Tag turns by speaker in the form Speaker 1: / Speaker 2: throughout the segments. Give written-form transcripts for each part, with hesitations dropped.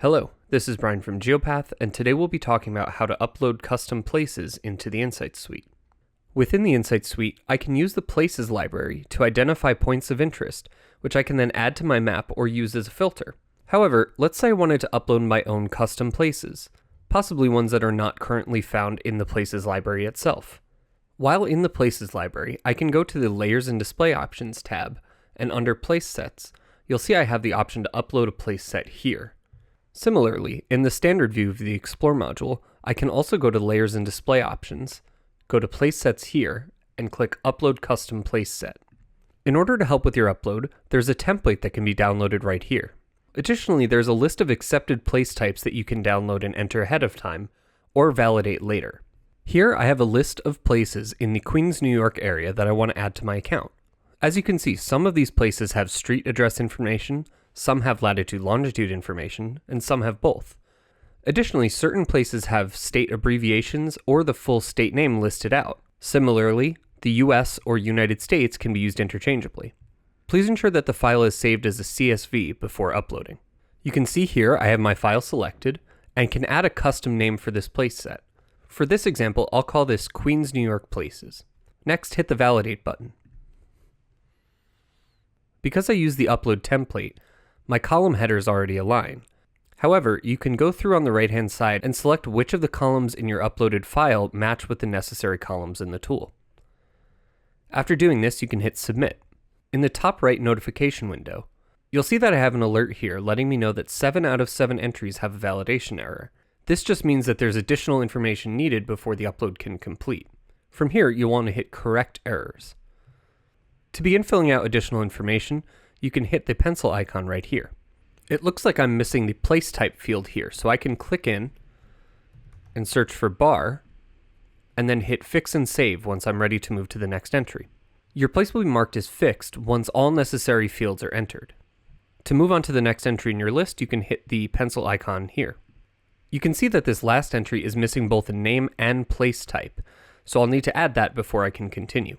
Speaker 1: Hello, this is Brian from GeoPath, and today we'll be talking about how to upload custom places into the Insights Suite. Within the Insights Suite, I can use the Places library to identify points of interest, which I can then add to my map or use as a filter. However, let's say I wanted to upload my own custom places, possibly ones that are not currently found in the Places library itself. While in the Places library, I can go to the Layers and Display Options tab, and under Place Sets, you'll see I have the option to upload a place set here. Similarly, in the standard view of the Explore module, I can also go to Layers and Display Options, go to Place Sets here, and click Upload Custom Place Set. In order to help with your upload, there's a template that can be downloaded right here. Additionally, there's a list of accepted place types that you can download and enter ahead of time, or validate later. Here I have a list of places in the Queens, New York area that I want to add to my account. As you can see, some of these places have street address information, some have latitude-longitude information, and some have both. Additionally, certain places have state abbreviations or the full state name listed out. Similarly, the US or United States can be used interchangeably. Please ensure that the file is saved as a CSV before uploading. You can see here I have my file selected and can add a custom name for this place set. For this example, I'll call this Queens, New York Places. Next, hit the Validate button. Because I use the upload template, my column headers already align. However, you can go through on the right-hand side and select which of the columns in your uploaded file match with the necessary columns in the tool. After doing this, you can hit Submit. In the top right notification window, you'll see that I have an alert here letting me know that 7 out of 7 entries have a validation error. This just means that there's additional information needed before the upload can complete. From here, you'll want to hit Correct Errors. To begin filling out additional information, you can hit the pencil icon right here. It looks like I'm missing the place type field here, so I can click in and search for bar, and then hit Fix and Save once I'm ready to move to the next entry. Your place will be marked as fixed once all necessary fields are entered. To move on to the next entry in your list, you can hit the pencil icon here. You can see that this last entry is missing both a name and place type, so I'll need to add that before I can continue.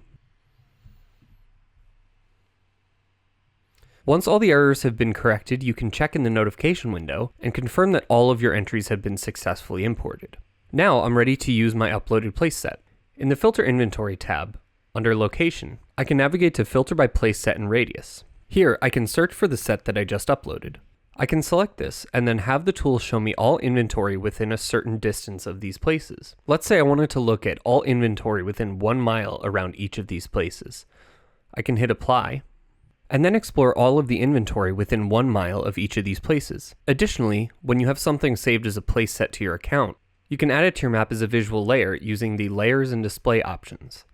Speaker 1: Once all the errors have been corrected, you can check in the notification window and confirm that all of your entries have been successfully imported. Now I'm ready to use my uploaded place set. In the Filter Inventory tab, under Location, I can navigate to Filter by Place Set and Radius. Here, I can search for the set that I just uploaded. I can select this and then have the tool show me all inventory within a certain distance of these places. Let's say I wanted to look at all inventory within 1 mile around each of these places. I can hit Apply, and then explore all of the inventory within 1 mile of each of these places. Additionally, when you have something saved as a place set to your account, you can add it to your map as a visual layer using the Layers and Display options.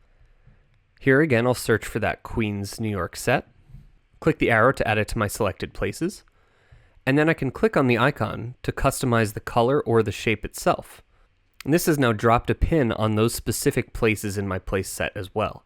Speaker 1: Here again, I'll search for that Queens, New York set, click the arrow to add it to my selected places, and then I can click on the icon to customize the color or the shape itself. And this has now dropped a pin on those specific places in my place set as well.